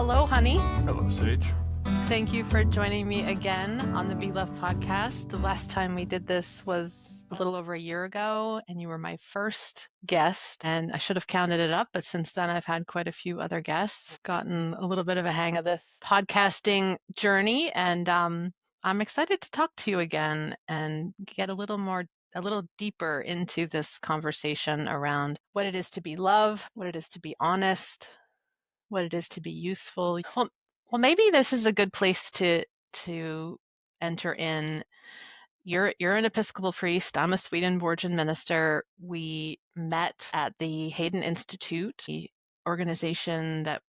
Hello, honey. Hello, Sage. Thank you for joining me again on the Be Love podcast. The last time we did this was a little over a year ago, and you were my first guest. And I should have counted it up, but since then I've had quite a few other guests, gotten a little bit of a hang of this podcasting journey. And I'm excited to talk to you again and get a little deeper into this conversation around what it is to be love, what it is to be honest, what it is to be useful. Well, maybe this is a good place to enter in. You're an Episcopal priest. I'm a Swedenborgian minister. We met at the Hayden Institute, the organization that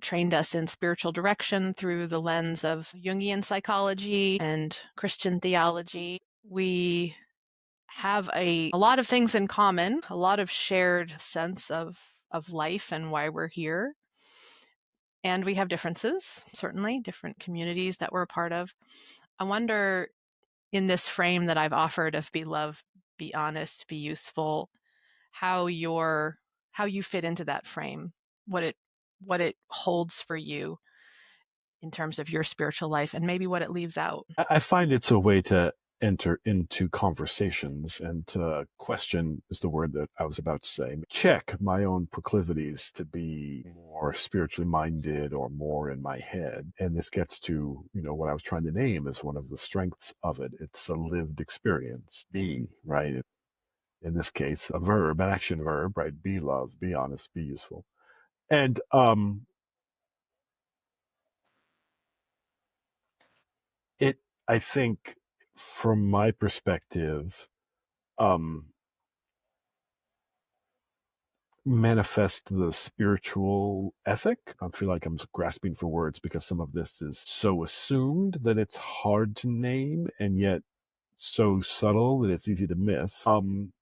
trained us in spiritual direction through the lens of Jungian psychology and Christian theology. We have a lot of things in common, a lot of shared sense of life and why we're here. And we have differences, certainly, different communities that we're a part of. I wonder, in this frame that I've offered of be love, be honest, be useful, how you fit into that frame, what it holds for you in terms of your spiritual life, and maybe what it leaves out. I find it's a way to enter into conversations and to question is the word that I was about to say. Check my own proclivities to be more spiritually minded or more in my head. And this gets to, what I was trying to name as one of the strengths of it. It's a lived experience. Be, right? In this case, a verb, an action verb, right? Be love, be honest, be useful. And I think from my perspective, manifest the spiritual ethic. I feel like I'm grasping for words because some of this is so assumed that it's hard to name and yet so subtle that it's easy to miss. I'm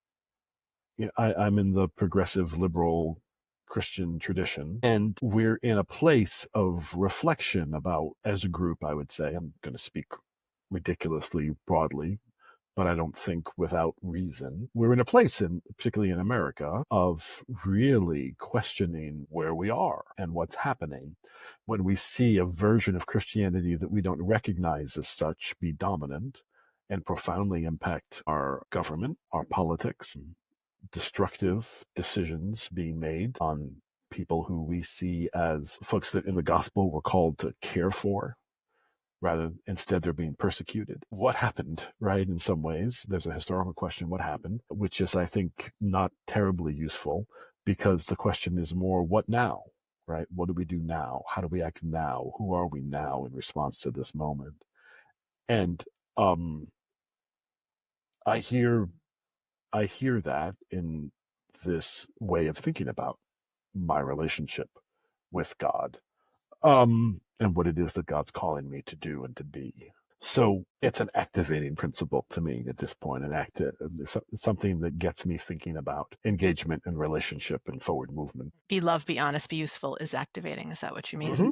in the progressive liberal Christian tradition, and we're in a place of reflection about, as a group, I would say, I'm going to speak ridiculously broadly, but I don't think without reason. We're in a place, particularly in America, of really questioning where we are and what's happening when we see a version of Christianity that we don't recognize as such be dominant and profoundly impact our government, our politics, destructive decisions being made on people who we see as folks that in the gospel we're called to care for. Instead they're being persecuted. What happened, right? In some ways, there's a historical question, what happened, which is, I think, not terribly useful because the question is more, what now, right? What do we do now? How do we act now? Who are we now in response to this moment? And I hear that in this way of thinking about my relationship with God. And what it is that God's calling me to do and to be. So it's an activating principle to me at this point, something that gets me thinking about engagement and relationship and forward movement. Be love, be honest, be useful is activating. Is that what you mean? Mm-hmm.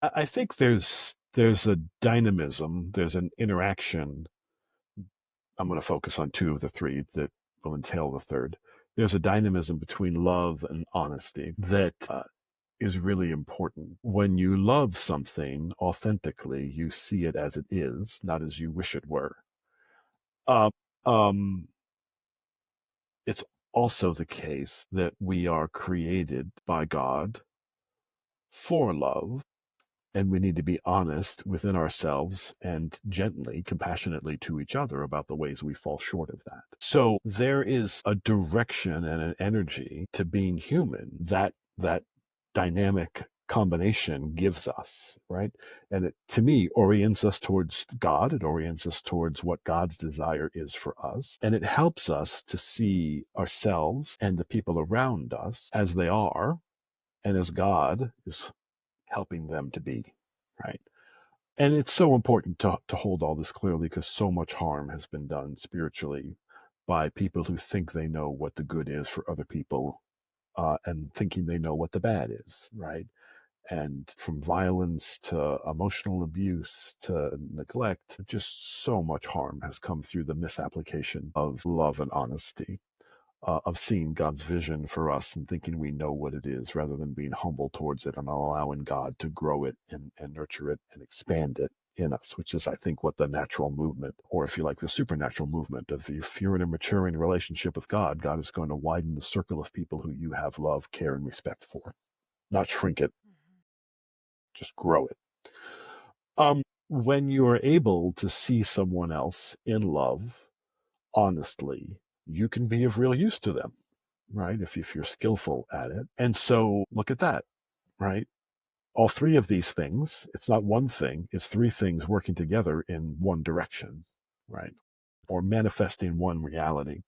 I think there's a dynamism, there's an interaction. I'm going to focus on two of the three that will entail the third. There's a dynamism between love and honesty that is really important. When you love something authentically, you see it as it is, not as you wish it were. It's also the case that we are created by God for love, and we need to be honest within ourselves and gently, compassionately to each other about the ways we fall short of that. So there is a direction and an energy to being human that dynamic combination gives us, right? And it, to me, orients us towards God. It orients us towards what God's desire is for us. And it helps us to see ourselves and the people around us as they are and as God is helping them to be, right? And it's so important to hold all this clearly because so much harm has been done spiritually by people who think they know what the good is for other people and thinking they know what the bad is, right? And from violence to emotional abuse to neglect, just so much harm has come through the misapplication of love and honesty. of seeing God's vision for us and thinking we know what it is rather than being humble towards it and allowing God to grow it and nurture it and expand it in us, which is, I think, what the natural movement, or if you like, the supernatural movement of, if you're in a maturing relationship with God, God is going to widen the circle of people who you have love, care, and respect for, not shrink it, just grow it. When you're able to see someone else in love, honestly, you can be of real use to them, right? If you're skillful at it. And so look at that, right? All three of these things, it's not one thing, it's three things working together in one direction, right? Or manifesting one reality,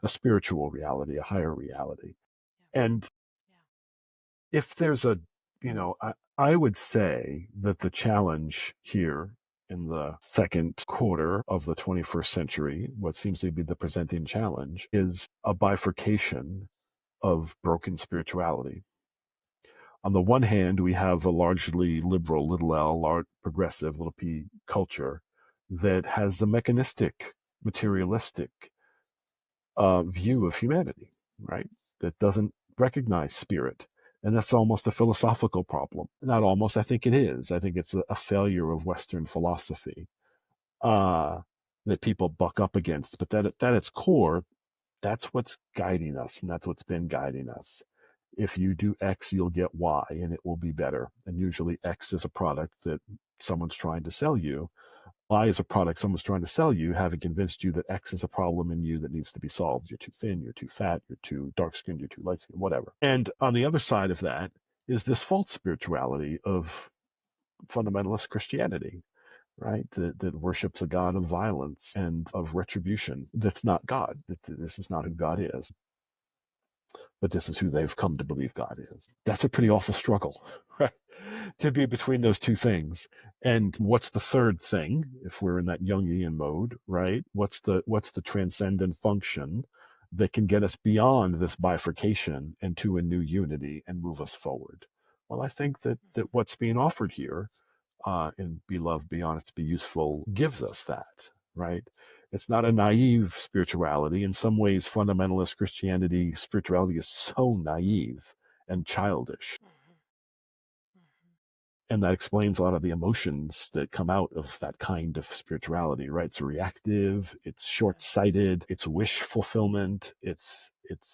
a spiritual reality, a higher reality. And if there's a, I would say that the challenge here in the second quarter of the 21st century, what seems to be the presenting challenge, is a bifurcation of broken spirituality. On the one hand, we have a largely liberal, little l, large progressive, little p culture that has a mechanistic, materialistic view of humanity, right? That doesn't recognize spirit. And that's almost a philosophical problem. Not almost, I think it is. I think it's a failure of Western philosophy that people buck up against. But that at its core, that's what's guiding us, and that's what's been guiding us. If you do X, you'll get Y, and it will be better. And usually X is a product that someone's trying to sell you. Y is a product someone's trying to sell you, having convinced you that X is a problem in you that needs to be solved. You're too thin, you're too fat, you're too dark skinned, you're too light skinned, whatever. And on the other side of that is this false spirituality of fundamentalist Christianity, right? That worships a God of violence and of retribution. That's not God. This is not who God is. But this is who they've come to believe God is. That's a pretty awful struggle, right? To be between those two things. And what's the third thing, if we're in that Jungian mode, right? What's the transcendent function that can get us beyond this bifurcation and to a new unity and move us forward? Well, I think that what's being offered here in Be Loved, Be Honest, Be Useful gives us that, right? It's not a naive spirituality. In some ways, fundamentalist Christianity spirituality is so naive and childish. And that explains a lot of the emotions that come out of that kind of spirituality, right? It's reactive, it's short-sighted, it's wish fulfillment, it's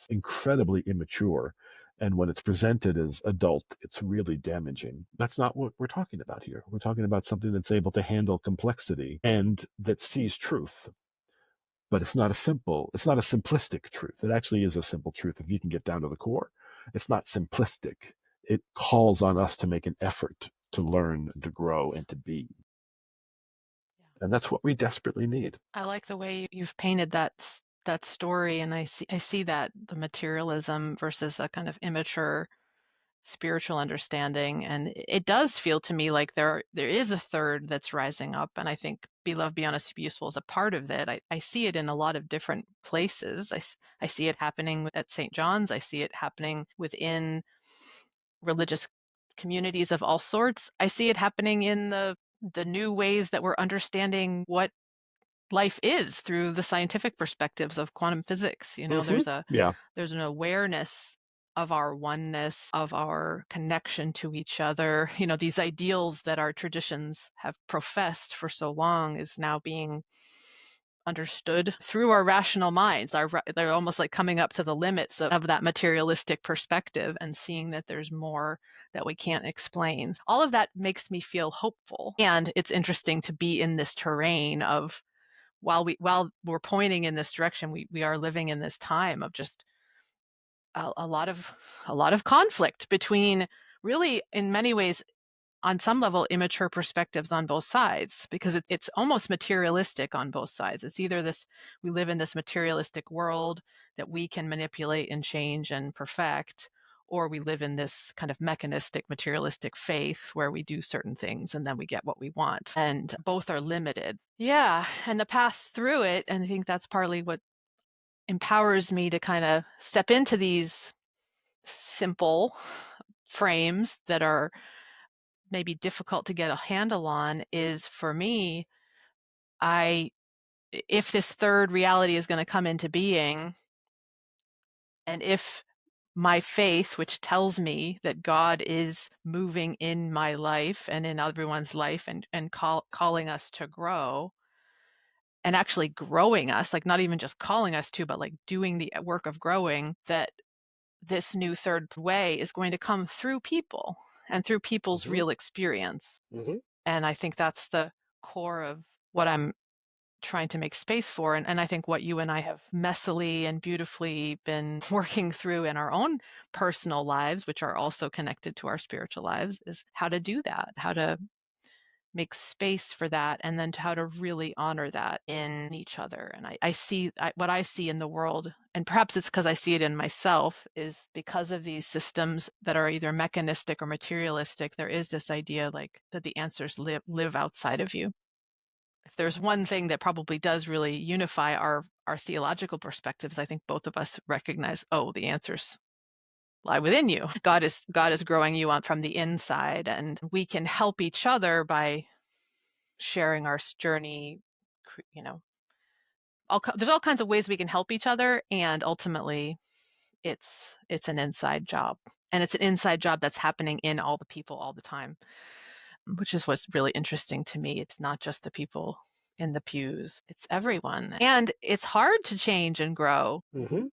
incredibly immature. And when it's presented as adult, it's really damaging. That's not what we're talking about here. We're talking about something that's able to handle complexity and that sees truth. But it's not a simplistic truth. It actually is a simple truth if you can get down to the core. It's not simplistic. It calls on us to make an effort to learn, to grow, and to be. And that's what we desperately need. I like the way you've painted that story, and I see that the materialism versus a kind of immature spiritual understanding, and it does feel to me like there is a third that's rising up, and I think Be Loved, Be Honest, Be Useful is a part of it. I see it in a lot of different places. I see it happening at St. John's. I see it happening within religious communities of all sorts. I see it happening in the new ways that we're understanding what life is through the scientific perspectives of quantum physics. There's an awareness of our oneness, of our connection to each other. These ideals that our traditions have professed for so long is now being understood through our rational minds. They're almost like coming up to the limits of that materialistic perspective and seeing that there's more that we can't explain. All of that makes me feel hopeful. And it's interesting to be in this terrain of, while we're pointing in this direction, we are living in this time of just a lot of conflict between, really, in many ways, on some level, immature perspectives on both sides, because it's almost materialistic on both sides. It's either we live in this materialistic world that we can manipulate and change and perfect, or we live in this kind of mechanistic, materialistic faith where we do certain things and then we get what we want. And both are limited. Yeah. And the path through it, and I think that's partly what empowers me to kind of step into these simple frames that are maybe difficult to get a handle on, is, for me, if this third reality is going to come into being, And if my faith, which tells me that God is moving in my life and in everyone's life and calling us to grow and actually growing us, like not even just calling us to, but like doing the work of growing, that this new third way is going to come through people and through people's Hmm. real experience. Hmm. And I think that's the core of what I'm trying to make space for. And I think what you and I have messily and beautifully been working through in our own personal lives, which are also connected to our spiritual lives, is how to do that, how to make space for that, and then to how to really honor that in each other. And I see what I see in the world, and perhaps it's because I see it in myself, is because of these systems that are either mechanistic or materialistic, there is this idea like that the answers live outside of you. If there's one thing that probably does really unify our theological perspectives, I think both of us recognize, oh, the answers lie within you. God is growing you on from the inside, and we can help each other by sharing our journey. You know, there's all kinds of ways we can help each other, and ultimately, it's an inside job, and it's an inside job that's happening in all the people all the time, which is what's really interesting to me. It's not just the people in the pews, it's everyone. And it's hard to change and grow, Hmm.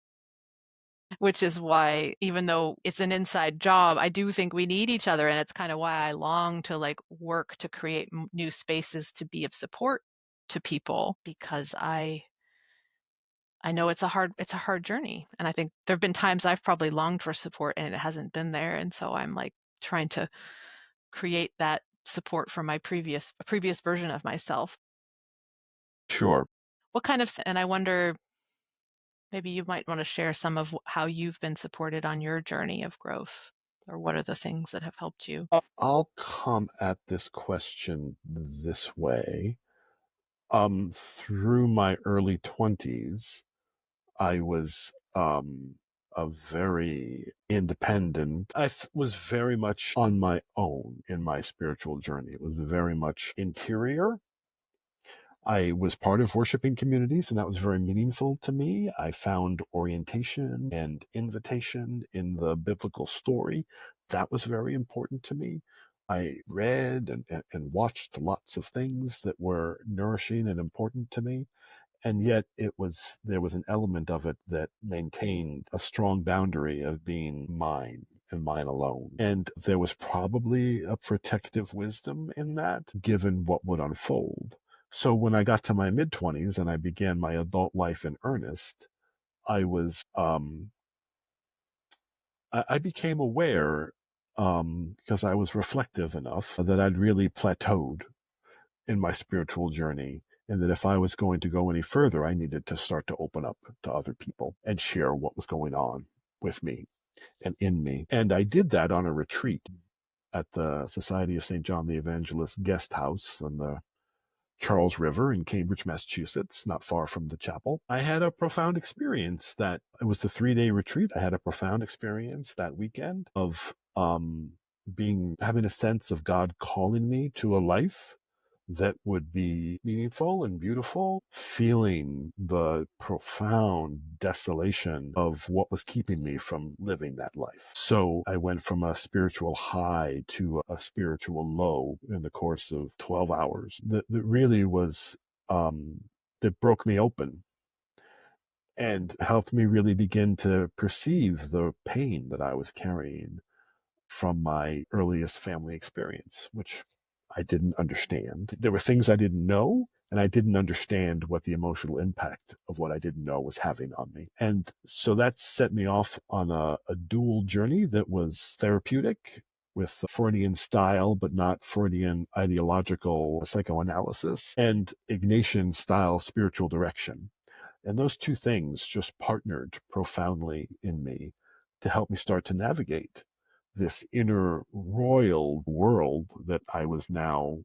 which is why, even though it's an inside job, I do think we need each other. And it's kind of why I long to like work to create new spaces to be of support to people, because I know it's a hard journey. And I think there have been times I've probably longed for support and it hasn't been there. And so I'm like trying to create that support for my previous version of myself. Sure. What kind of, and I wonder, maybe you might want to share some of how you've been supported on your journey of growth, or what are the things that have helped you? I'll come at this question this way. Through my early 20s, I was a very independent. Was very much on my own in my spiritual journey. It was very much interior. I was part of worshiping communities, and that was very meaningful to me. I found orientation and invitation in the biblical story. That was very important to me. I read and watched lots of things that were nourishing and important to me. And yet there was an element of it that maintained a strong boundary of being mine and mine alone. And there was probably a protective wisdom in that, given what would unfold. So when I got to my mid-20s and I began my adult life in earnest, I was I became aware, because I was reflective enough, that I'd really plateaued in my spiritual journey, and that if I was going to go any further, I needed to start to open up to other people and share what was going on with me and in me. And I did that on a retreat at the Society of St. John the Evangelist guest house on the Charles River in Cambridge, Massachusetts, not far from the chapel. I had a profound experience. That it was a 3-day retreat. I had a profound experience that weekend of having a sense of God calling me to a life that would be meaningful and beautiful, feeling the profound desolation of what was keeping me from living that life. So I went from a spiritual high to a spiritual low in the course of 12 hours. That really was, that broke me open and helped me really begin to perceive the pain that I was carrying from my earliest family experience, which I didn't understand. There were things I didn't know, and I didn't understand what the emotional impact of what I didn't know was having on me. And so that set me off on a dual journey that was therapeutic with Freudian style, but not Freudian ideological psychoanalysis, and Ignatian style spiritual direction. And those two things just partnered profoundly in me to help me start to navigate this inner royal world that I was now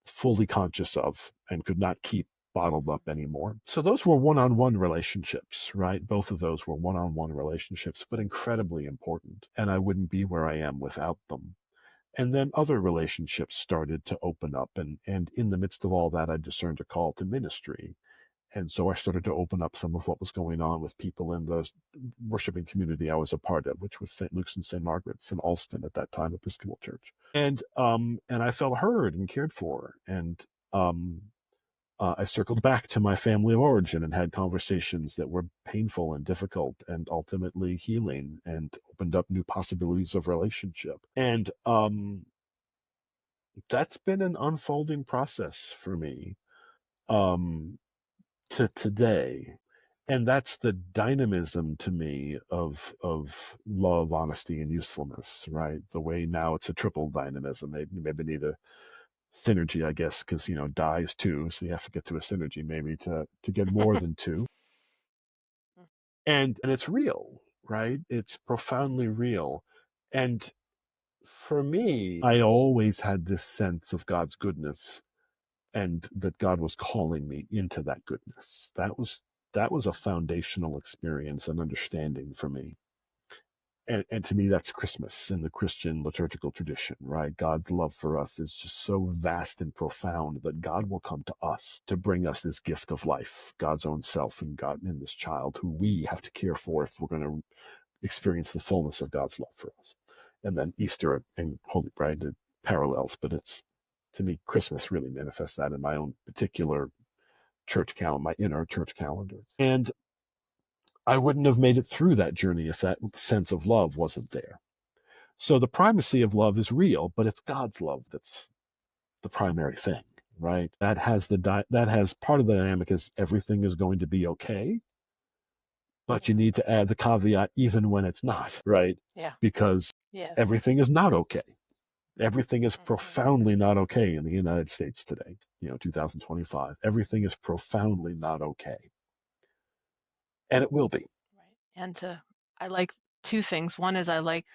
fully conscious of and could not keep bottled up anymore. So those were one-on-one relationships, right? Both of those were one-on-one relationships, but incredibly important. And I wouldn't be where I am without them. And then other relationships started to open up. And in the midst of all that, I discerned a call to ministry. And so I started to open up some of what was going on with people in the worshiping community I was a part of, which was St. Luke's and St. Margaret's in Alston at that time, Episcopal Church. And I felt heard and cared for. And I circled back to my family of origin and had conversations that were painful and difficult and ultimately healing and opened up new possibilities of relationship. And that's been an unfolding process for me to today. And that's the dynamism to me of love, honesty, and usefulness, right? The way now it's a triple dynamism. Maybe need a synergy, I guess, because die is two, so you have to get to a synergy maybe to get more than two. And it's real, right? It's profoundly real. And for me, I always had this sense of God's goodness and that God was calling me into that goodness. That was a foundational experience and understanding for me. And to me, that's Christmas in the Christian liturgical tradition, right? God's love for us is just so vast and profound that God will come to us to bring us this gift of life, God's own self and God in this child who we have to care for if we're going to experience the fullness of God's love for us. And then Easter and Holy Bride are parallels, but it's, to me, Christmas really manifests that in my own particular church calendar, my inner church calendar. And I wouldn't have made it through that journey if that sense of love wasn't there. So the primacy of love is real, but it's God's love that's the primary thing, right? That has part of the dynamic is everything is going to be okay, but you need to add the caveat even when it's not, right? Yeah. Because Yes. everything is not okay. Everything is profoundly not okay in the United States today, 2025. Everything is profoundly not okay. And it will be. Right. And I like two things. One is I like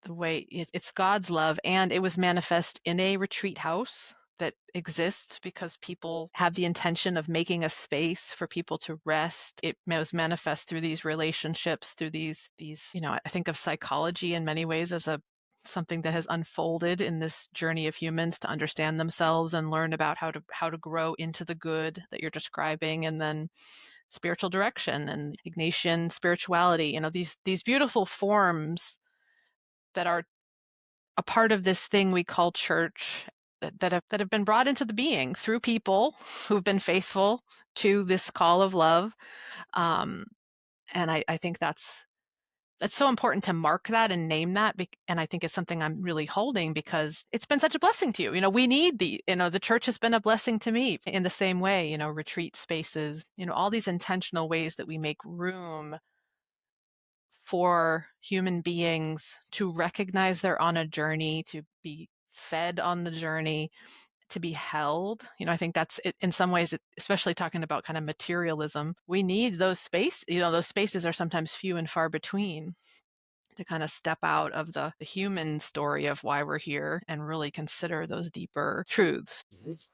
the way it's God's love, and it was manifest in a retreat house that exists because people have the intention of making a space for people to rest. It was manifest through these relationships, through these, I think of psychology in many ways as something that has unfolded in this journey of humans to understand themselves and learn about how to grow into the good that you're describing. And then spiritual direction and Ignatian spirituality, these beautiful forms that are a part of this thing we call church that have been brought into the being through people who've been faithful to this call of love. And I think that's so important to mark that and name that. And I think it's something I'm really holding because it's been such a blessing to you. We need the church has been a blessing to me in the same way, retreat spaces, all these intentional ways that we make room for human beings to recognize they're on a journey, to be fed on the journey, to be held. I think that's it, in some ways, especially talking about kind of materialism, we need those those spaces are sometimes few and far between to kind of step out of the human story of why we're here and really consider those deeper truths.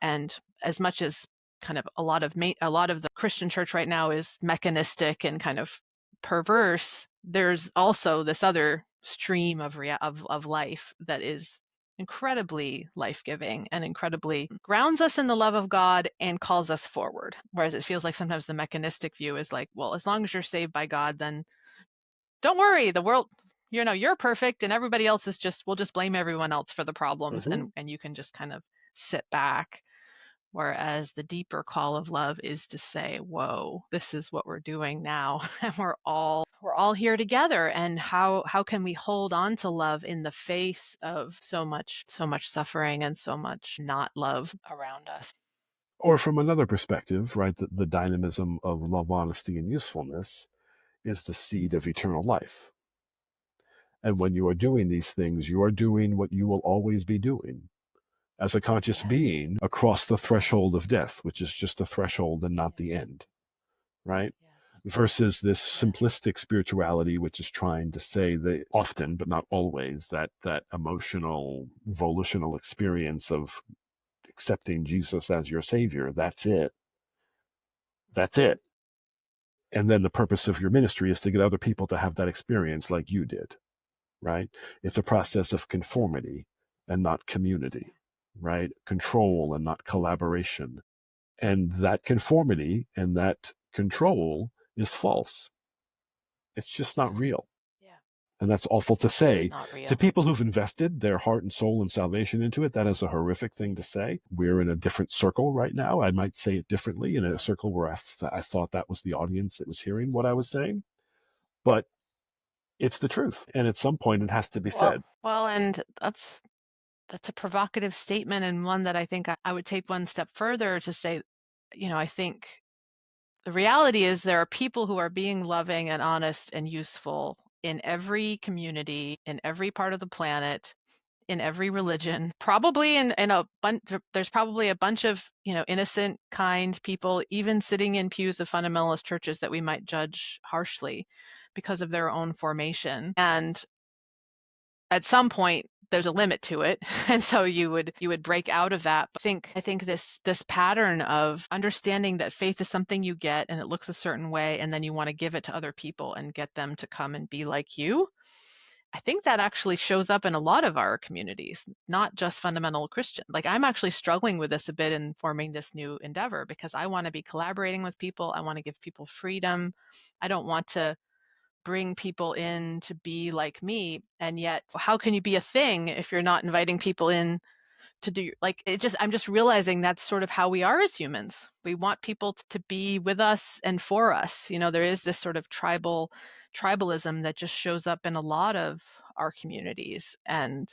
And as much as kind of a lot of the Christian church right now is mechanistic and kind of perverse, there's also this other stream of life that is incredibly life-giving and incredibly grounds us in the love of God and calls us forward. Whereas it feels like sometimes the mechanistic view is like, well, as long as you're saved by God, then don't worry, the world, you're perfect and everybody else is we'll just blame everyone else for the problems. And you can just kind of sit back. Whereas the deeper call of love is to say, whoa, this is what we're doing now. And we're all here together. And how can we hold on to love in the face of so much suffering and so much not love around us? Or from another perspective, right, the dynamism of love, honesty, and usefulness is the seed of eternal life. And when you are doing these things, you are doing what you will always be doing as a conscious being across the threshold of death, which is just a threshold and not the end, right? Versus this simplistic spirituality, which is trying to say that often, but not always, that emotional, volitional experience of accepting Jesus as your savior, that's it. That's it. And then the purpose of your ministry is to get other people to have that experience like you did, right? It's a process of conformity and not community, right? Control and not collaboration. And that conformity and that control is false. It's just not real. Yeah. And that's awful to It is say not to real. people who've invested their heart and soul and salvation into it. That is a horrific thing to say. We're in a different circle right now. I might say it differently, in a circle where I thought that was the audience that was hearing what I was saying. But it's the truth. And at some point, it has to be Well, said. well, and that's a provocative statement, and one that I think I would take one step further to say, I think the reality is there are people who are being loving and honest and useful in every community, in every part of the planet, in every religion, probably in a bunch. There's probably a bunch of innocent, kind people, even sitting in pews of fundamentalist churches that we might judge harshly because of their own formation. And at some point there's a limit to it, and so you would break out of that. But I think this pattern of understanding that faith is something you get and it looks a certain way, and then you want to give it to other people and get them to come and be like you. I think that actually shows up in a lot of our communities, not just fundamental Christian. Like, I'm actually struggling with this a bit in forming this new endeavor, because I want to be collaborating with people. I want to give people freedom. I don't want to bring people in to be like me. And yet, how can you be a thing if you're not inviting people in to do, like, I'm just realizing that's sort of how we are as humans. We want people to be with us and for us. There is this sort of tribalism that just shows up in a lot of our communities, and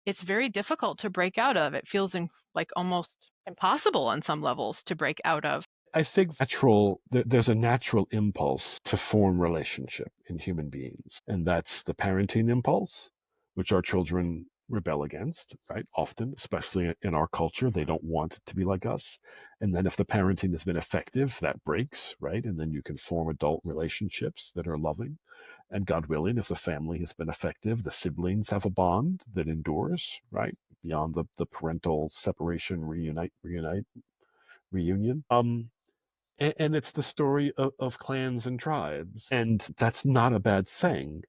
it's very difficult to break out of. It feels like almost impossible on some levels to break out of. I think there's a natural impulse to form relationship in human beings. And that's the parenting impulse, which our children rebel against, right? Often, especially in our culture, they don't want it to be like us. And then if the parenting has been effective, that breaks, right? And then you can form adult relationships that are loving. And God willing, if the family has been effective, the siblings have a bond that endures, right? Beyond the parental separation, reunion. And it's the story of clans and tribes. And that's not a bad thing.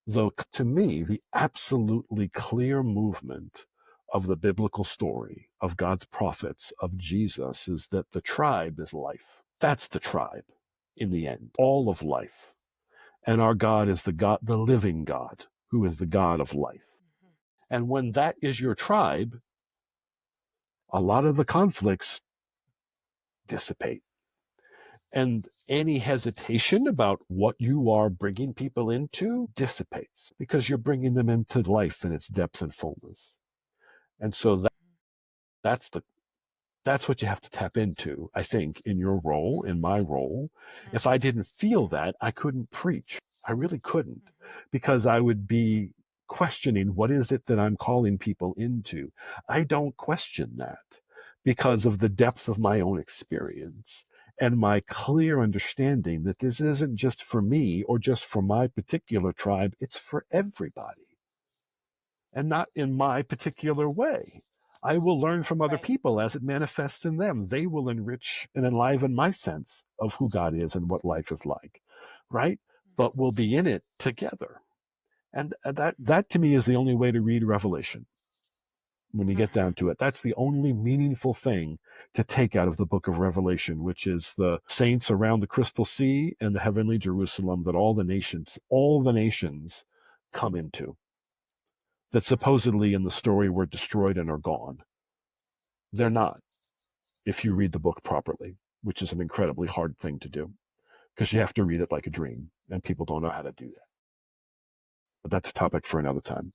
Though, to me, the absolutely clear movement of the biblical story, of God's prophets, of Jesus, is that the tribe is life. That's the tribe in the end, all of life. And our God is the living God, who is the God of life. And when that is your tribe, a lot of the conflicts dissipate. And any hesitation about what you are bringing people into dissipates, because you're bringing them into life in its depth and fullness. And so that's that's what you have to tap into, I think, in your role, in my role. If I didn't feel that, I couldn't preach. I really couldn't, because I would be questioning, what is it that I'm calling people into? I don't question that because of the depth of my own experience and my clear understanding that this isn't just for me or just for my particular tribe, it's for everybody, and not in my particular way. I will learn from other Right. people as it manifests in them. They will enrich and enliven my sense of who God is and what life is like, right? But we'll be in it together. And that to me is the only way to read Revelation. When you get down to it, that's the only meaningful thing to take out of the book of Revelation, which is the saints around the crystal sea and the heavenly Jerusalem that all the nations come into, that supposedly in the story were destroyed and are gone. They're not, if you read the book properly, which is an incredibly hard thing to do, because you have to read it like a dream, and people don't know how to do that. But that's a topic for another time.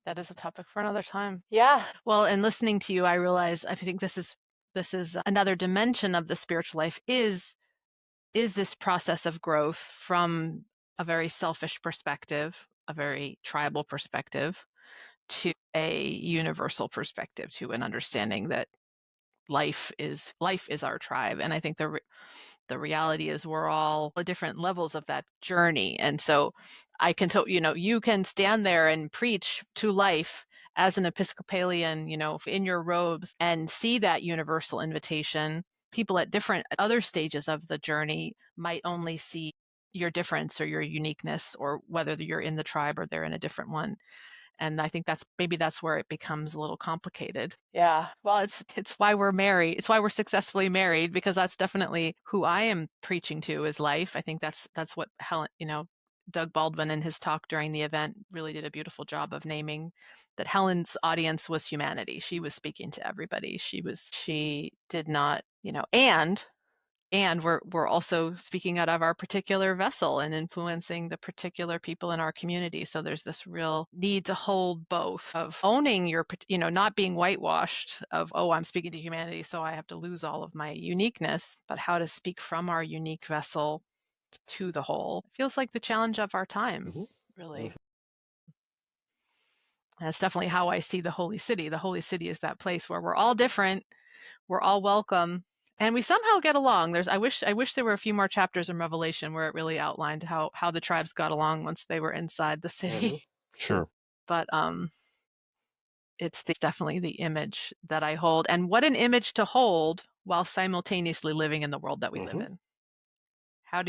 That is a topic for another time. Yeah. Well, in listening to you, I realize, I think this is another dimension of the spiritual life, is this process of growth from a very selfish perspective, a very tribal perspective, to a universal perspective, to an understanding that life is our tribe. And I think the reality is we're all at different levels of that journey. And so I can tell, you can stand there and preach to life as an Episcopalian, in your robes, and see that universal invitation. People at different other stages of the journey might only see your difference or your uniqueness, or whether you're in the tribe or they're in a different one. And I think that's where it becomes a little complicated. Yeah. Well, it's why we're married. It's why we're successfully married, because that's definitely who I am preaching to is life. I think that's what Helen, Doug Baldwin in his talk during the event really did a beautiful job of naming that Helen's audience was humanity. She was speaking to everybody. She did not, and we're also speaking out of our particular vessel and influencing the particular people in our community. So there's this real need to hold both of owning your, not being whitewashed of, oh, I'm speaking to humanity, so I have to lose all of my uniqueness, but how to speak from our unique vessel to the whole. It feels like the challenge of our time, really. And that's definitely how I see the Holy City. The Holy City is that place where we're all different, we're all welcome, and we somehow get along. I wish there were a few more chapters in Revelation where it really outlined how the tribes got along once they were inside the city. Sure. But it's definitely the image that I hold, and what an image to hold while simultaneously living in the world that we live in.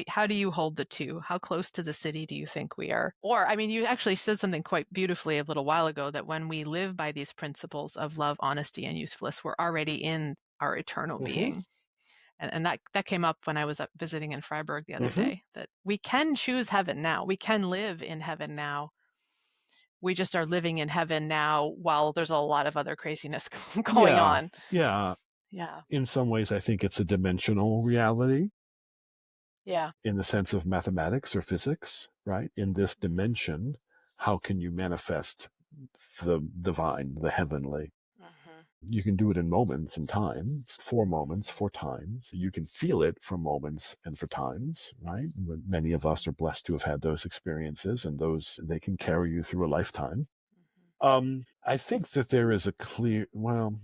How do you hold the two? How close to the city do you think we are? Or, you actually said something quite beautifully a little while ago, that when we live by these principles of love, honesty, and usefulness, we're already in our eternal being. And that came up when I was up visiting in Freiburg the other day, that we can choose heaven now. We can live in heaven now. We just are living in heaven now while there's a lot of other craziness going on. Yeah. In some ways, I think it's a dimensional reality. Yeah. In the sense of mathematics or physics, right? In this dimension, how can you manifest the divine, the heavenly? You can do it in moments and times, for moments, for times. You can feel it for moments and for times, right? Many of us are blessed to have had those experiences, and they can carry you through a lifetime. I think that there is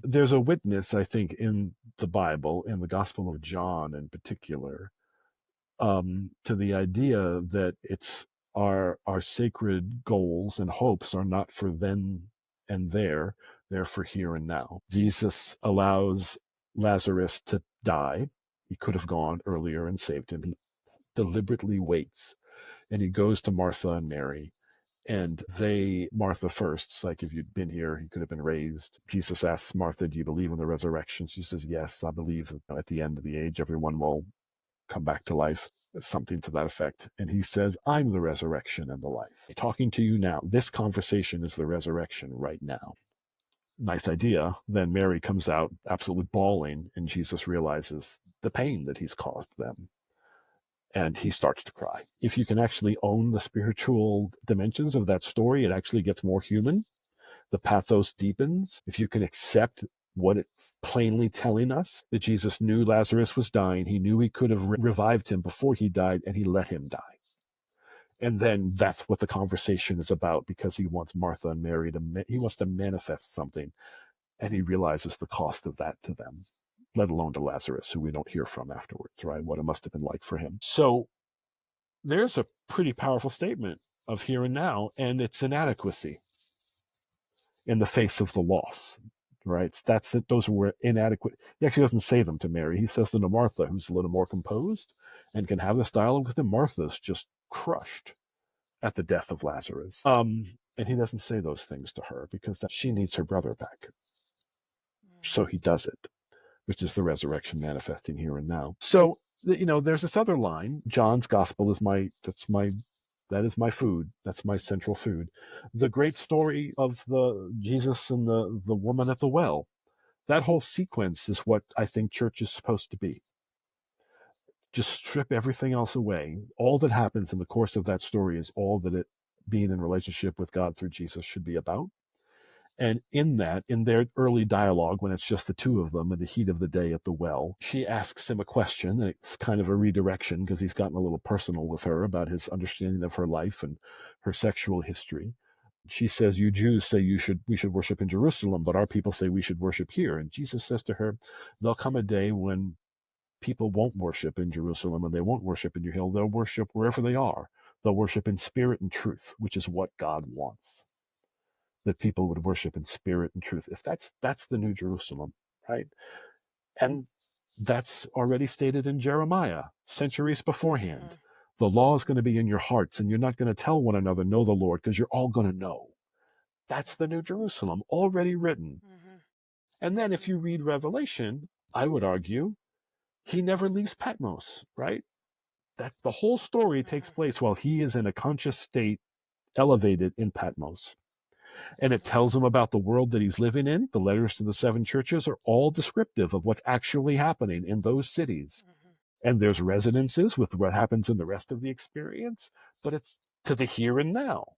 there's a witness, I think, in the Bible, in the Gospel of John in particular, to the idea that it's our sacred goals and hopes are not for then and there, they're for here and now. Jesus allows Lazarus to die. He could have gone earlier and saved him. He deliberately waits, and he goes to Martha and Mary. And Martha first, it's like, if you'd been here, he could have been raised. Jesus asks Martha, do you believe in the resurrection? She says, yes, I believe that at the end of the age, everyone will come back to life, something to that effect. And he says, I'm the resurrection and the life. Talking to you now. This conversation is the resurrection right now. Nice idea. Then Mary comes out absolutely bawling, and Jesus realizes the pain that he's caused them. And he starts to cry. If you can actually own the spiritual dimensions of that story, it actually gets more human. The pathos deepens. If you can accept what it's plainly telling us, that Jesus knew Lazarus was dying. He knew he could have revived him before he died, and he let him die. And then that's what the conversation is about, because he wants Martha and Mary he wants to manifest something, and he realizes the cost of that to them, let alone to Lazarus, who we don't hear from afterwards, right? What it must have been like for him. So there's a pretty powerful statement of here and now, and its inadequacy in the face of the loss, right? That's it. Those were inadequate. He actually doesn't say them to Mary. He says them to Martha, who's a little more composed and can have this dialogue with him. Martha's just crushed at the death of Lazarus. And he doesn't say those things to her because she needs her brother back. So he does it, which is the resurrection manifesting here and now. So, there's this other line. John's gospel is that is my food. That's my central food. The great story of the Jesus and the woman at the well. That whole sequence is what I think church is supposed to be. Just strip everything else away. All that happens in the course of that story is all that it being in relationship with God through Jesus should be about. And in their early dialogue, when it's just the two of them in the heat of the day at the well, she asks him a question. And it's kind of a redirection because he's gotten a little personal with her about his understanding of her life and her sexual history. She says, you Jews say we should worship in Jerusalem, but our people say we should worship here. And Jesus says to her, there'll come a day when people won't worship in Jerusalem and they won't worship in your hill. They'll worship wherever they are. They'll worship in spirit and truth, which is what God wants. That people would worship in spirit and truth. If that's the New Jerusalem, right? And that's already stated in Jeremiah, centuries beforehand. The law is going to be in your hearts, and you're not going to tell one another, know the Lord, because you're all going to know. That's the New Jerusalem, already written. Mm-hmm. And then if you read Revelation, I would argue he never leaves Patmos, right? That the whole story takes Mm-hmm. place while he is in a conscious state, elevated in Patmos. And it tells him about the world that he's living in. The letters to the seven churches are all descriptive of what's actually happening in those cities. Mm-hmm. And there's resonances with what happens in the rest of the experience, but it's to the here and now.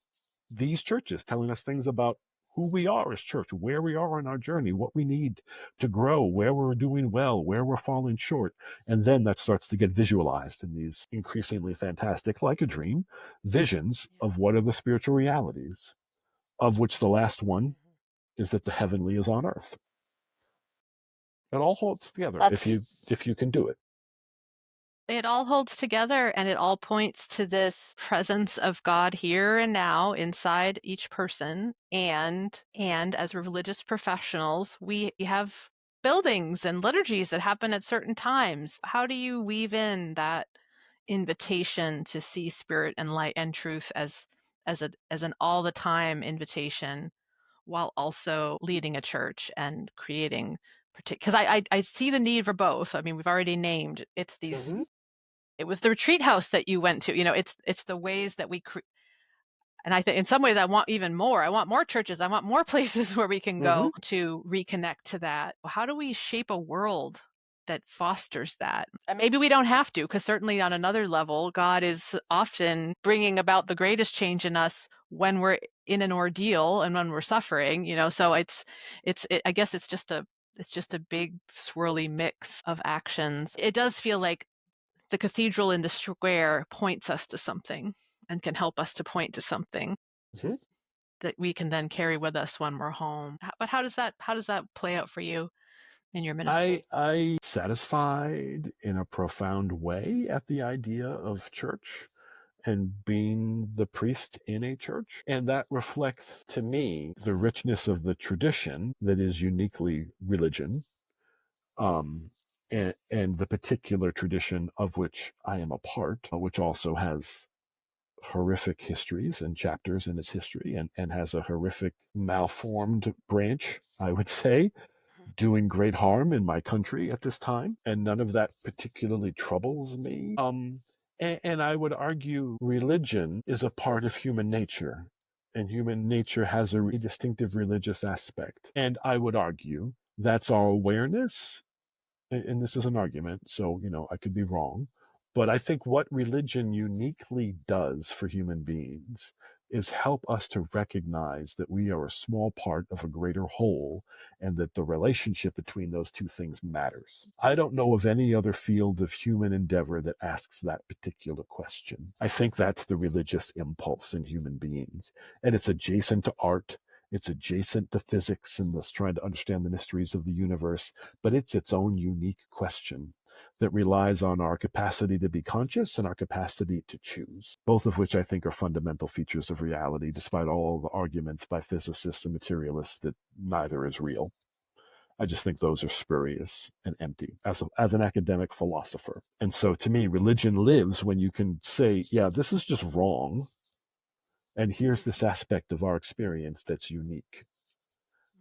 These churches telling us things about who we are as church, where we are on our journey, what we need to grow, where we're doing well, where we're falling short. And then that starts to get visualized in these increasingly fantastic, like a dream, visions of what are the spiritual realities, of which the last one Mm-hmm. is that the heavenly is on earth. It all holds together That's if you can do it. It all holds together and it all points to this presence of God here and now inside each person. And as religious professionals, we have buildings and liturgies that happen at certain times. How do you weave in that invitation to see spirit and light and truth as an all the time invitation while also leading a church and creating because I see the need for both. I mean, we've already named it's these Mm-hmm. it was the retreat house that you went to. It's the ways that and I think in some ways I want even more. I want more churches. I want more places where we can Mm-hmm. go to reconnect to that. How do we shape a world that fosters that? And maybe we don't have to, because certainly on another level, God is often bringing about the greatest change in us when we're in an ordeal and when we're suffering. So I guess it's just a big swirly mix of actions. It does feel like the cathedral in the square points us to something and can help us to point to something Mm-hmm. that we can then carry with us when we're home. But how does that play out for you in your ministry? I satisfied in a profound way at the idea of church and being the priest in a church. And that reflects to me the richness of the tradition that is uniquely religion, um, and the particular tradition of which I am a part, which also has horrific histories and chapters in its history, and has a horrific malformed branch, I would say, doing great harm in my country at this time, and none of that particularly troubles me. And I would argue religion is a part of human nature, and human nature has a distinctive religious aspect. And I would argue that's our awareness, and this is an argument, so I could be wrong, but I think what religion uniquely does for human beings is help us to recognize that we are a small part of a greater whole, and that the relationship between those two things matters. I don't know of any other field of human endeavor that asks that particular question. I think that's the religious impulse in human beings, and it's adjacent to art. It's adjacent to physics and this trying to understand the mysteries of the universe, but it's its own unique question that relies on our capacity to be conscious and our capacity to choose, both of which I think are fundamental features of reality, despite all the arguments by physicists and materialists that neither is real. I just think those are spurious and empty as an academic philosopher. And so to me, religion lives when you can say, yeah, this is just wrong. And here's this aspect of our experience that's unique.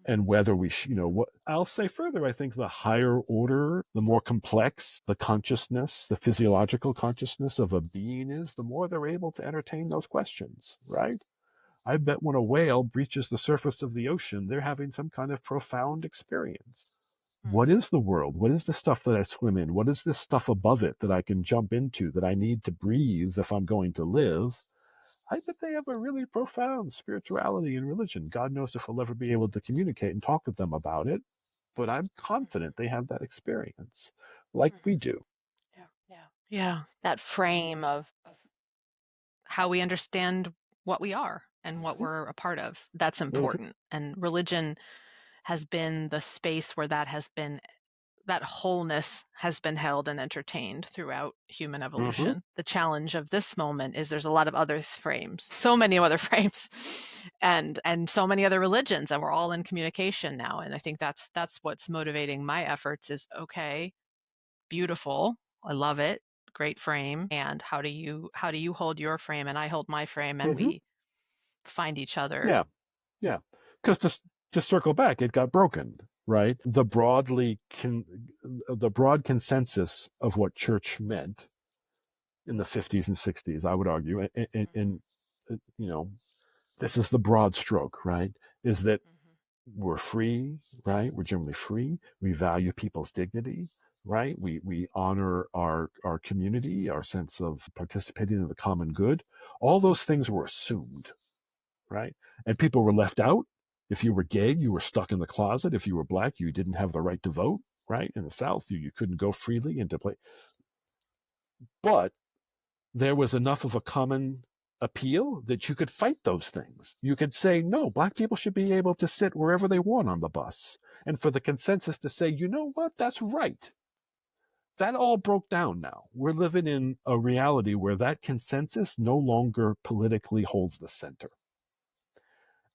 And whether what I'll say further, I think the higher order, the more complex the consciousness, the physiological consciousness of a being is, the more they're able to entertain those questions, right? I bet when a whale breaches the surface of the ocean, they're having some kind of profound experience. What is the world? What is the stuff that I swim in? What is this stuff above it that I can jump into, that I need to breathe if I'm going to live? I bet they have a really profound spirituality and religion. God knows if we'll ever be able to communicate and talk with them about it, but I'm confident they have that experience like we do. Yeah, yeah, yeah. That frame of how we understand what we are and what we're a part of. That's Mhm. important. And religion has been the space where that wholeness has been held and entertained throughout human Mhm. evolution. The challenge of this moment is there's a lot of other frames, so many other frames, and so many other religions, and we're all in communication now. And I think that's what's motivating my efforts is okay, beautiful, I love it, great frame, and how do you hold your frame and I hold my frame and Mhm. we find each other. Yeah. Yeah. Because to circle back, it got broken, right? The broad consensus of what church meant in the 50s and 60s, I would argue, and you know, this is the broad stroke, right? Is that we're free, right? We're generally free. We value people's dignity, right? We honor our community, our sense of participating in the common good. All those things were assumed, right? And people were left out. If you were gay, you were stuck in the closet. If you were black, you didn't have the right to vote, right? In the South, you couldn't go freely into play. But there was enough of a common appeal that you could fight those things. You could say, no, black people should be able to sit wherever they want on the bus. And for the consensus to say, you know what, that's right. That all broke down now. We're living in a reality where that consensus no longer politically holds the center.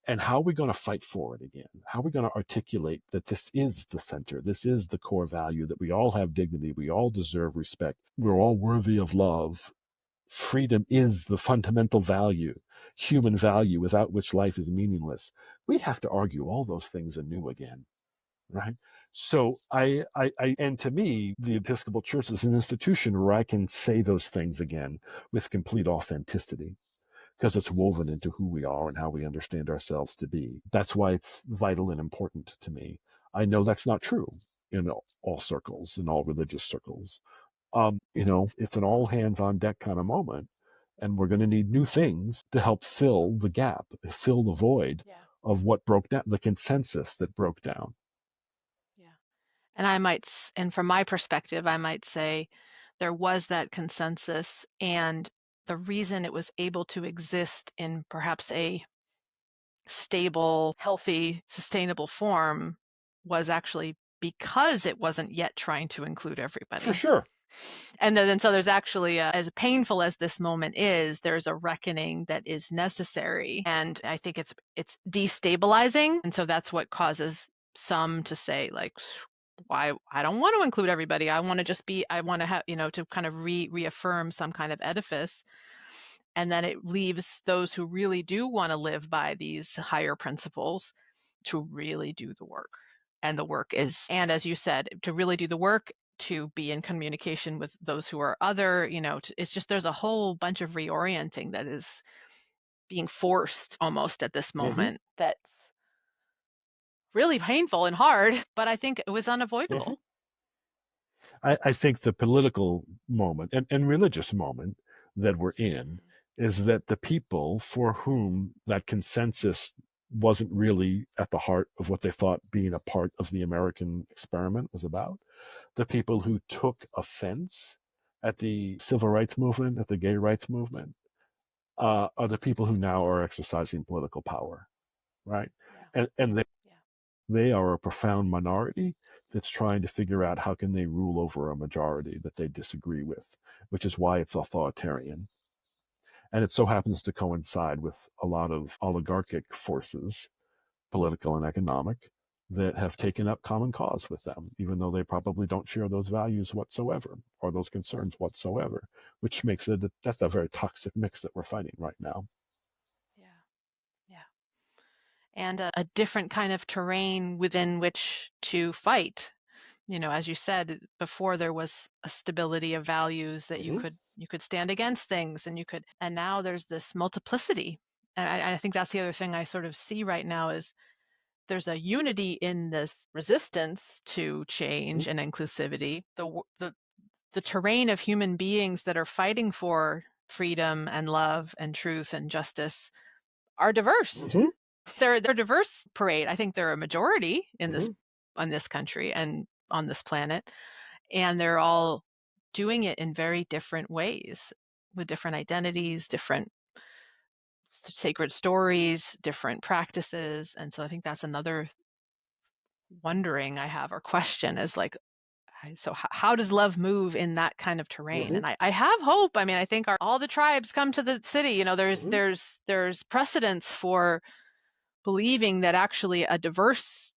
And how are we going to fight for it again? How are we going to articulate that this is the center? This is the core value, that we all have dignity. We all deserve respect. We're all worthy of love. Freedom is the fundamental value, human value, without which life is meaningless. We have to argue all those things anew again, right? So and to me, the Episcopal Church is an institution where I can say those things again with complete authenticity, because it's woven into who we are and how we understand ourselves to be. That's why it's vital and important to me. I know that's not true in all circles, in all religious circles. It's an all hands on deck kind of moment. And we're going to need new things to help fill the gap, fill the void of what broke down, the consensus that broke down. Yeah. And from my perspective, I might say there was that consensus, and the reason it was able to exist in perhaps a stable, healthy, sustainable form was actually because it wasn't yet trying to include everybody. For sure. And so there's actually, as painful as this moment is, there's a reckoning that is necessary. And I think it's destabilizing. And so that's what causes some to say, like, why I don't want to include everybody. I want to have, to kind of reaffirm some kind of edifice. And then it leaves those who really do want to live by these higher principles to really do the work. And the work is, and as you said, to really do the work, to be in communication with those who are other, it's just, there's a whole bunch of reorienting that is being forced almost at this moment. That's really painful and hard, but I think it was unavoidable. I think the political moment and religious moment that we're in is that the people for whom that consensus wasn't really at the heart of what they thought being a part of the American experiment was about, the people who took offense at the civil rights movement, at the gay rights movement, are the people who now are exercising political power, right? Yeah. And they are a profound minority that's trying to figure out how can they rule over a majority that they disagree with, which is why it's authoritarian. And it so happens to coincide with a lot of oligarchic forces, political and economic, that have taken up common cause with them, even though they probably don't share those values whatsoever or those concerns whatsoever, which makes that's a very toxic mix that we're fighting right now. Yeah. And a different kind of terrain within which to fight. As you said before, there was a stability of values that you could stand against things, and now there's this multiplicity. And I think that's the other thing I sort of see right now is there's a unity in this resistance to change and inclusivity. The terrain of human beings that are fighting for freedom and love and truth and justice are diverse. They're a diverse parade. I think they're a majority in this country and on this planet, and they're all doing it in very different ways, with different identities, different sacred stories, different practices. And so I think that's another wondering I have, or question, is like, so how does love move in that kind of terrain? And I have hope. I mean, I think all the tribes come to the city. There's precedence for believing that actually a diverse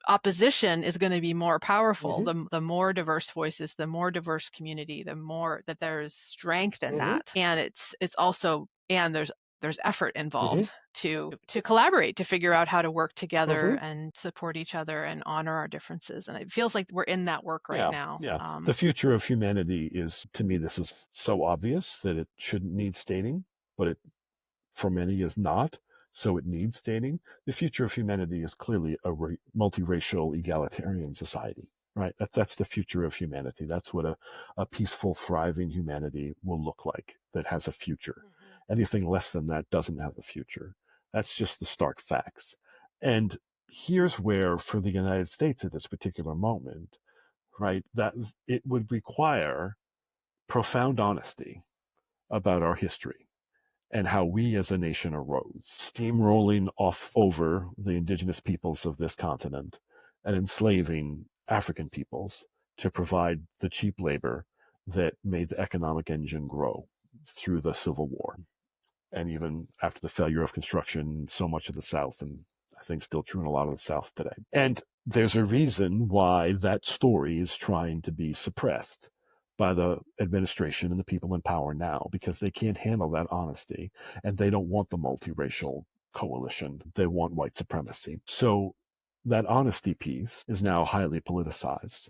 opposition is going to be more powerful. The more diverse voices, the more diverse community, the more that there's strength in that. And it's also, and there's there's effort Hmm. involved to collaborate, to figure out how to work together Hmm. and support each other and honor our differences. And it feels like we're in that work right Yeah, now. yeah. The future of humanity is, to me, this is so obvious that it shouldn't need stating, but it for many is not. So it needs stating. The future of humanity is clearly a multiracial, egalitarian society, right? That's the future of humanity. That's what a peaceful, thriving humanity will look like that has a future. Mhm. Anything less than that doesn't have a future. That's just the stark facts. And here's where, for the United States at this particular moment, right, that it would require profound honesty about our history and how we as a nation arose, steamrolling off over the indigenous peoples of this continent and enslaving African peoples to provide the cheap labor that made the economic engine grow through the Civil War. And even after the failure of construction, so much of the South, and I think still true in a lot of the South today. And there's a reason why that story is trying to be suppressed by the administration and the people in power now, because they can't handle that honesty and they don't want the multiracial coalition. They want white supremacy. So that honesty piece is now highly politicized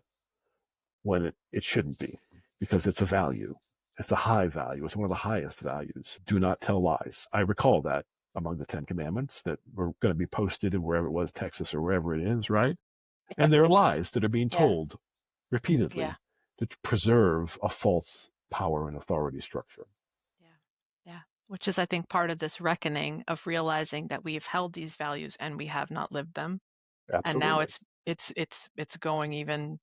when it shouldn't be, because it's a value. It's a high value. It's one of the highest values. Do not tell lies. I recall that among the 10 Commandments that were going to be posted in wherever it was, Texas or wherever it is, right? Yeah. And there are lies that are being Yeah. told Yeah. repeatedly to preserve a false power and authority structure. Yeah. Yeah. Which is, I think, part of this reckoning of realizing that we've held these values and we have not lived them. And now Absolutely. it's going even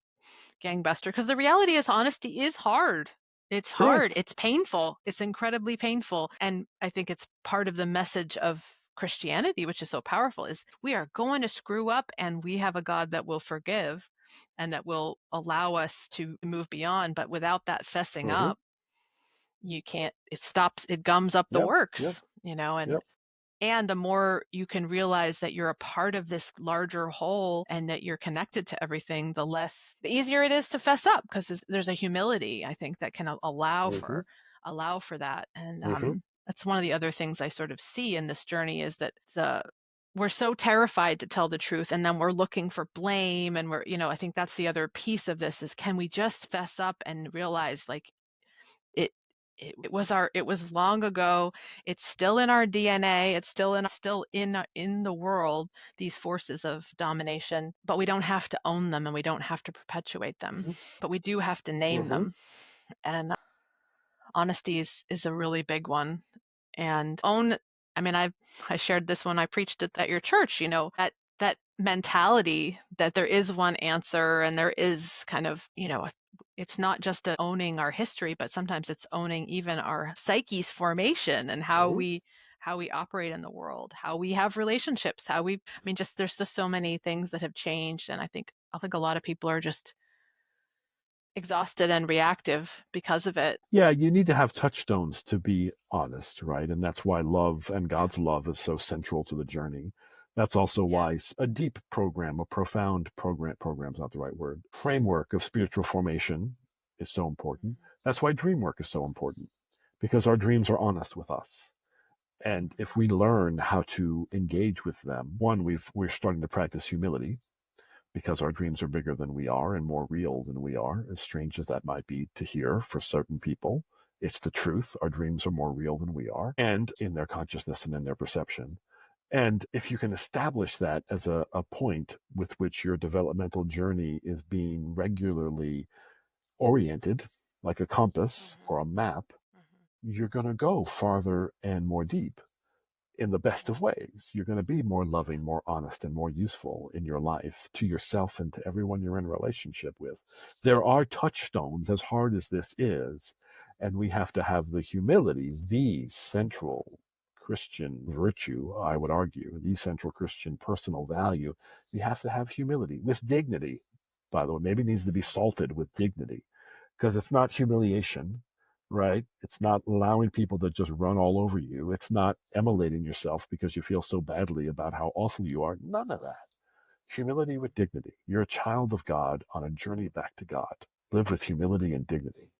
gangbuster, because the reality is honesty is hard. It's hard. Correct. It's painful. It's incredibly painful. And I think it's part of the message of Christianity, which is so powerful, is we are going to screw up and we have a God that will forgive and that will allow us to move beyond. But without that fessing Mm-hmm. up, you can't, it gums up the Yep. Yep. works, Yep. and the more you can realize that you're a part of this larger whole and that you're connected to everything, the easier it is to fess up, because there's a humility, I think, that can Mm-hmm. allow for that. And Mm-hmm. that's one of the other things I sort of see in this journey, is that we're so terrified to tell the truth, and then we're looking for blame, and I think that's the other piece of this, is can we just fess up and realize, like, it it was long ago. It's still in our DNA. It's still in the world, these forces of domination, but we don't have to own them and we don't have to perpetuate them, but we do have to name Mm-hmm. them. And honesty is a really big one. And I mean, I shared this when I preached it at your church, that mentality that there is one answer, and there is kind of, it's not just owning our history, but sometimes it's owning even our psyche's formation and Mm-hmm. how we operate in the world, how we have relationships, I mean, just there's just so many things that have changed. And I think a lot of people are just exhausted and reactive because of it. Yeah, you need to have touchstones to be honest, right? And that's why love and Yeah. God's love is so central to the journey. That's also Yeah. why a deep program, a profound program's not the right word, framework of spiritual formation is so important. That's why dream work is so important, because our dreams are honest with us. And if we learn how to engage with them, one, we're starting to practice humility, because our dreams are bigger than we are and more real than we are, as strange as that might be to hear for certain people. It's the truth. Our dreams are more real than we are, and in their consciousness and in their perception. And if you can establish that as a point with which your developmental journey is being regularly oriented, like a compass or a map, you're going to go farther and more deep in the best of ways. You're going to be more loving, more honest, and more useful in your life to yourself and to everyone you're in relationship with. There are touchstones, as hard as this is, and we have to have the humility, the central Christian virtue, I would argue, the central Christian personal value. We have to have humility with dignity, by the way. Maybe it needs to be salted with dignity, because it's not humiliation, right? It's not allowing people to just run all over you. It's not emulating yourself because you feel so badly about how awful you are. None of that. Humility with dignity. You're a child of God on a journey back to God. Live with humility and dignity.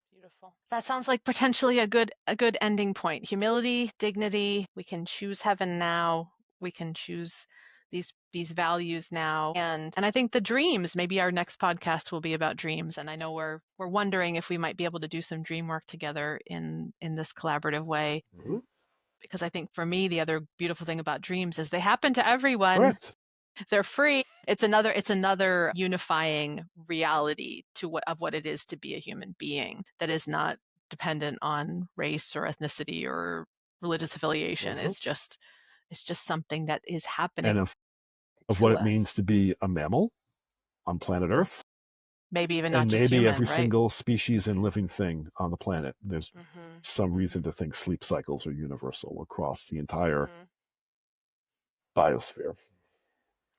Beautiful. That sounds like potentially a good ending point. Humility, dignity. We can choose heaven now. We can choose these values now. And I think the dreams, maybe our next podcast will be about dreams. And I know we're wondering if we might be able to do some dream work together in this collaborative way. Mhm. Because I think for me, the other beautiful thing about dreams is they happen to everyone. Correct. They're free. It's another unifying reality of what it is to be a human being that is not dependent on race or ethnicity or religious affiliation. Mhm. It's just something that is happening. And of to what it us. means to be a mammal on planet Earth, Maybe even not and just maybe human, every right? single species and living thing on the planet. There's Mhm. some reason to think sleep cycles are universal across the entire Mhm. biosphere.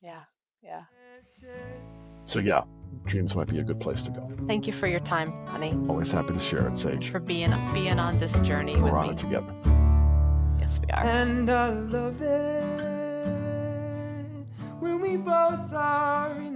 Yeah. Yeah. So yeah, dreams might be a good place to go. Thank you for your time, honey, Always happy to share it, and Sage. for being on this journey We're with on me. it together. Yes, we are. And I love it when we both are in